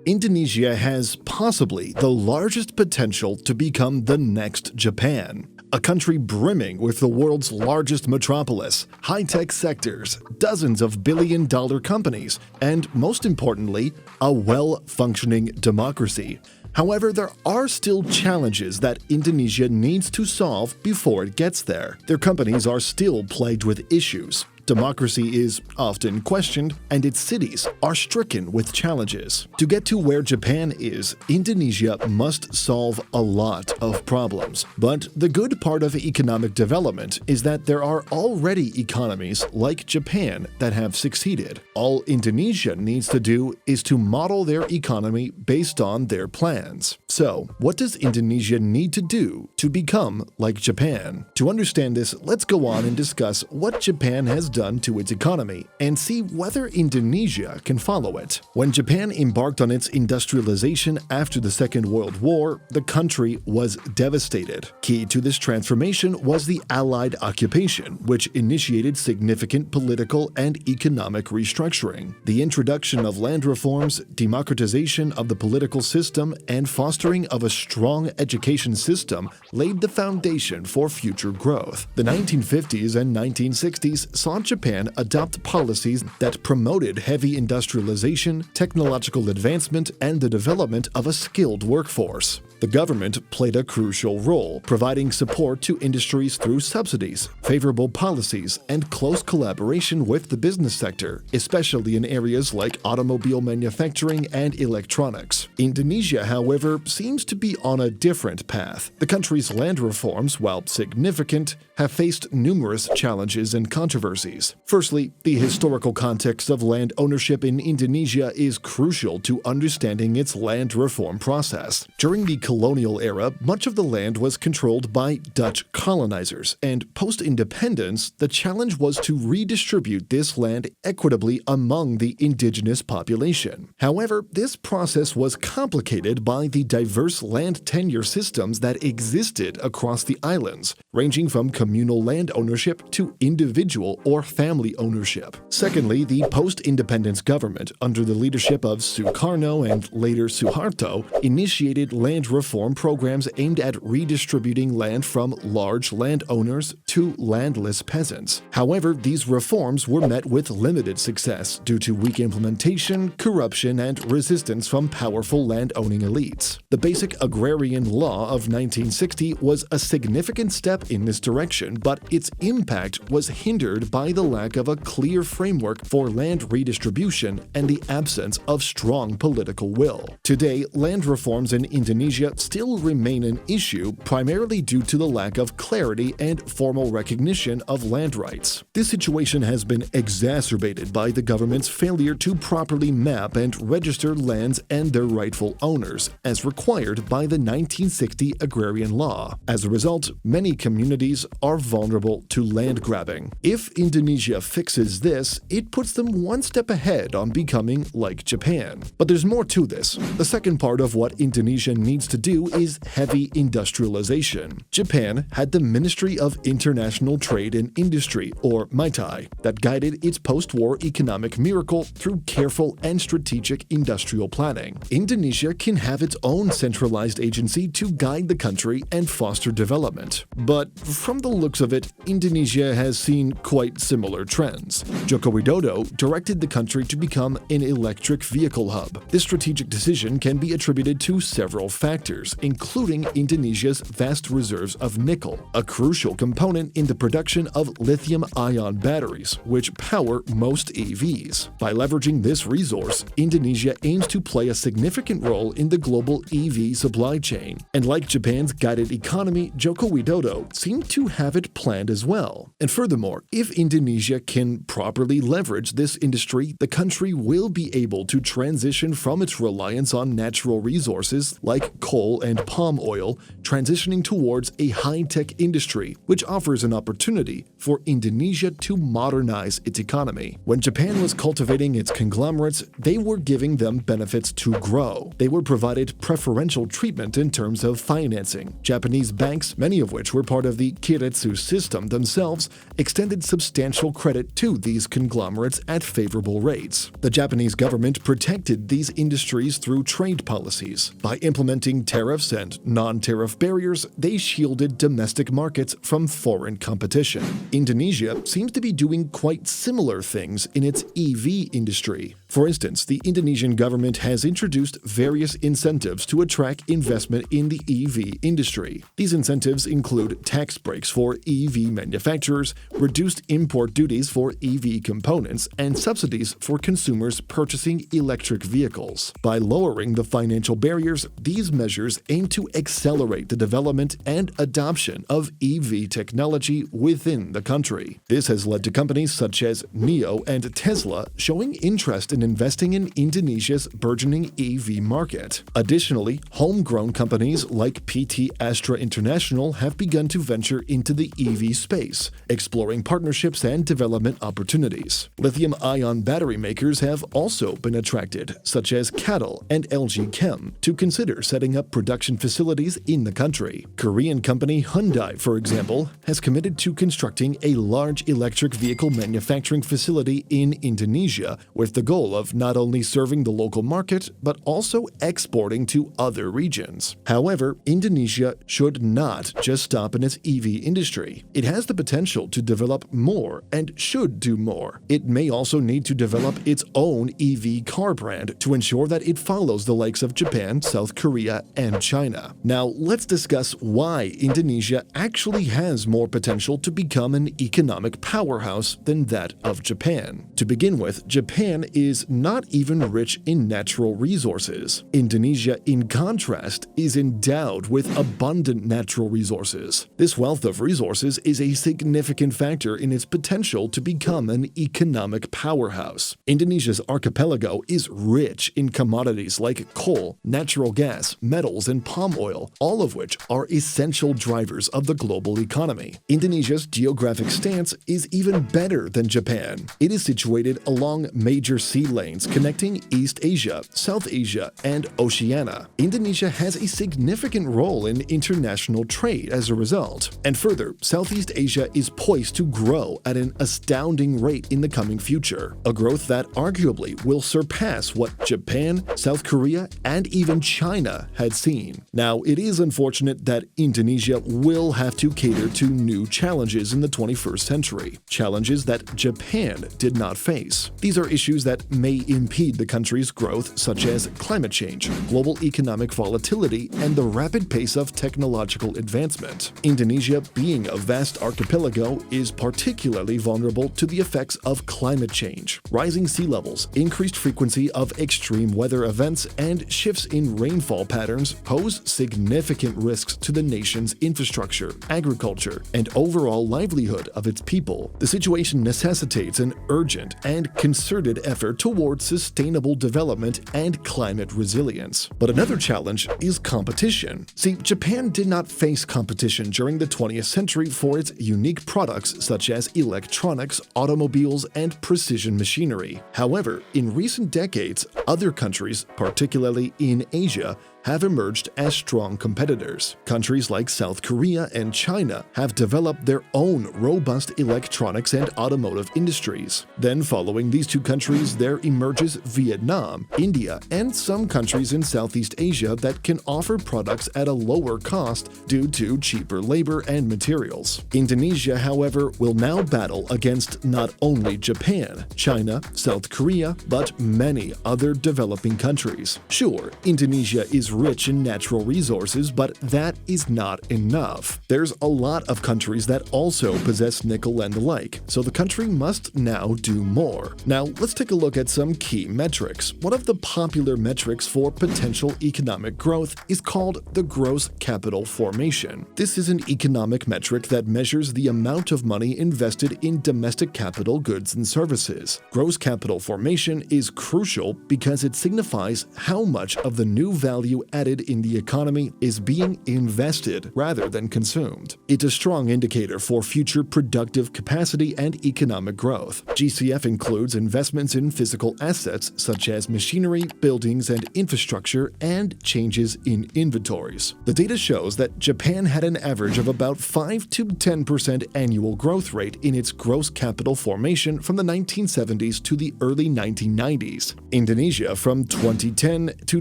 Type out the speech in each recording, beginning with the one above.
Indonesia has possibly the largest potential to become the next Japan. A country brimming with the world's largest metropolis, high-tech sectors, dozens of billion-dollar companies, and most importantly, a well-functioning democracy. However, there are still challenges that Indonesia needs to solve before it gets there. Their companies are still plagued with issues. Democracy is often questioned, and its cities are stricken with challenges. To get to where Japan is, Indonesia must solve a lot of problems. But the good part of economic development is that there are already economies like Japan that have succeeded. All Indonesia needs to do is to model their economy based on their plans. So, what does Indonesia need to do to become like Japan? To understand this, let's go on and discuss what Japan has done to its economy and see whether Indonesia can follow it. When Japan embarked on its industrialization after the Second World War, the country was devastated. Key to this transformation was the Allied occupation, which initiated significant political and economic restructuring. The introduction of land reforms, democratization of the political system, and fostering of a strong education system laid the foundation for future growth. The 1950s and 1960s saw Japan adopt policies that promoted heavy industrialization, technological advancement, and the development of a skilled workforce. The government played a crucial role, providing support to industries through subsidies, favorable policies, and close collaboration with the business sector, especially in areas like automobile manufacturing and electronics. Indonesia, however, seems to be on a different path. The country's land reforms, while significant, have faced numerous challenges and controversies. Firstly, the historical context of land ownership in Indonesia is crucial to understanding its land reform process. During the colonial era, much of the land was controlled by Dutch colonizers, and post-independence, the challenge was to redistribute this land equitably among the indigenous population. However, this process was complicated by the diverse land tenure systems that existed across the islands, ranging from communal land ownership to individual or family ownership. Secondly, the post-independence government, under the leadership of Sukarno and later Suharto, initiated land reform programs aimed at redistributing land from large landowners to landless peasants. However, these reforms were met with limited success due to weak implementation, corruption, and resistance from powerful land-owning elites. The Basic Agrarian Law of 1960 was a significant step in this direction, but its impact was hindered by the lack of a clear framework for land redistribution and the absence of strong political will. Today, land reforms in Indonesia still remain an issue, primarily due to the lack of clarity and formal recognition of land rights. This situation has been exacerbated by the government's failure to properly map and register lands and their rightful owners, as required by the 1960 Agrarian Law. As a result, many communities are vulnerable to land grabbing. If Indonesia fixes this, it puts them one step ahead on becoming like Japan. But there's more to this. The second part of what Indonesia needs to do is heavy industrialization. Japan had the Ministry of International Trade and Industry, or MITI, that guided its post-war economic miracle through careful and strategic industrial planning. Indonesia can have its own centralized agency to guide the country and foster development. But from the looks of it, Indonesia has seen quite similar trends. Joko Widodo directed the country to become an electric vehicle hub. This strategic decision can be attributed to several factors, including Indonesia's vast reserves of nickel, a crucial component in the production of lithium-ion batteries, which power most EVs. By leveraging this resource, Indonesia aims to play a significant role in the global EV supply chain. And like Japan's guided economy, Joko Widodo seemed to have it planned as well. And furthermore, if Indonesia can properly leverage this industry, the country will be able to transition from its reliance on natural resources like coal and palm oil, transitioning towards a high-tech industry, which offers an opportunity for Indonesia to modernize its economy. When Japan was cultivating its conglomerates, they were giving them benefits to grow. They were provided preferential treatment in terms of financing. Japanese banks, many of which were part of the Keiretsu system themselves, extended substantial financial credit to these conglomerates at favorable rates. The Japanese government protected these industries through trade policies. By implementing tariffs and non-tariff barriers, they shielded domestic markets from foreign competition. Indonesia seems to be doing quite similar things in its EV industry. For instance, the Indonesian government has introduced various incentives to attract investment in the EV industry. These incentives include tax breaks for EV manufacturers, reduced import duties for EV components, and subsidies for consumers purchasing electric vehicles. By lowering the financial barriers, these measures aim to accelerate the development and adoption of EV technology within the country. This has led to companies such as NIO and Tesla showing interest in investing in Indonesia's burgeoning EV market. Additionally, homegrown companies like PT Astra International have begun to venture into the EV space, exploring partnerships and development opportunities. Lithium-ion battery makers have also been attracted, such as CATL and LG Chem, to consider setting up production facilities in the country. Korean company Hyundai, for example, has committed to constructing a large electric vehicle manufacturing facility in Indonesia with the goal of not only serving the local market, but also exporting to other regions. However, Indonesia should not just stop in its EV industry. It has the potential to develop more and should do more. It may also need to develop its own EV car brand to ensure that it follows the likes of Japan, South Korea, and China. Now, let's discuss why Indonesia actually has more potential to become an economic powerhouse than that of Japan. To begin with, Japan is not even rich in natural resources. Indonesia, in contrast, is endowed with abundant natural resources. This wealth of resources is a significant factor in its potential to become an economic powerhouse. Indonesia's archipelago is rich in commodities like coal, natural gas, metals, and palm oil, all of which are essential drivers of the global economy. Indonesia's geographic stance is even better than Japan. It is situated along major sea lanes connecting East Asia, South Asia, and Oceania. Indonesia has a significant role in international trade as a result. And further, Southeast Asia is poised to grow at an astounding rate in the coming future, a growth that arguably will surpass what Japan, South Korea, and even China had seen. Now, it is unfortunate that Indonesia will have to cater to new challenges in the 21st century, challenges that Japan did not face. These are issues that may impede the country's growth, such as climate change, global economic volatility, and the rapid pace of technological advancement. Indonesia, being a vast archipelago, is particularly vulnerable to the effects of climate change. Rising sea levels, increased frequency of extreme weather events, and shifts in rainfall patterns pose significant risks to the nation's infrastructure, agriculture, and overall livelihood of its people. The situation necessitates an urgent and concerted effort towards sustainable development and climate resilience. But another challenge is competition. See, Japan did not face competition during the 20th century for its unique products such as electronics, automobiles, and precision machinery. However, in recent decades, other countries, particularly in Asia, have emerged as strong competitors. Countries like South Korea and China have developed their own robust electronics and automotive industries. Then, following these two countries, there emerges Vietnam, India, and some countries in Southeast Asia that can offer products at a lower cost due to cheaper labor and materials. Indonesia, however, will now battle against not only Japan, China, South Korea, but many other developing countries. Sure, Indonesia is rich in natural resources, but that is not enough. There's a lot of countries that also possess nickel and the like, so the country must now do more. Now, let's take a look at some key metrics. One of the popular metrics for potential economic growth is called the gross capital formation. This is an economic metric that measures the amount of money invested in domestic capital goods and services. Gross capital formation is crucial because it signifies how much of the new value value added in the economy is being invested rather than consumed. It's a strong indicator for future productive capacity and economic growth. GCF includes investments in physical assets such as machinery, buildings, and infrastructure, and changes in inventories. The data shows that Japan had an average of about 5 to 10% annual growth rate in its gross capital formation from the 1970s to the early 1990s. Indonesia from 2010 to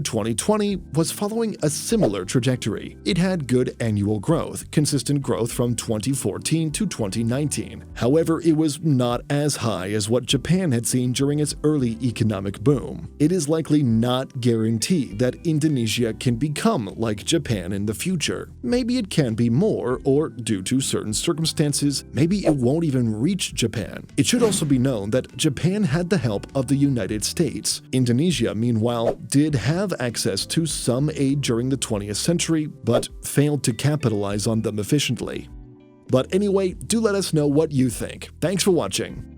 2020 was following a similar trajectory. It had good annual growth, consistent growth from 2014 to 2019. However, it was not as high as what Japan had seen during its early economic boom. It is likely not guaranteed that Indonesia can become like Japan in the future. Maybe it can be more, or due to certain circumstances, maybe it won't even reach Japan. It should also be known that Japan had the help of the United States. Indonesia, meanwhile, did have access to some aid during the 20th century, but failed to capitalize on them efficiently. But anyway, do let us know what you think. Thanks for watching.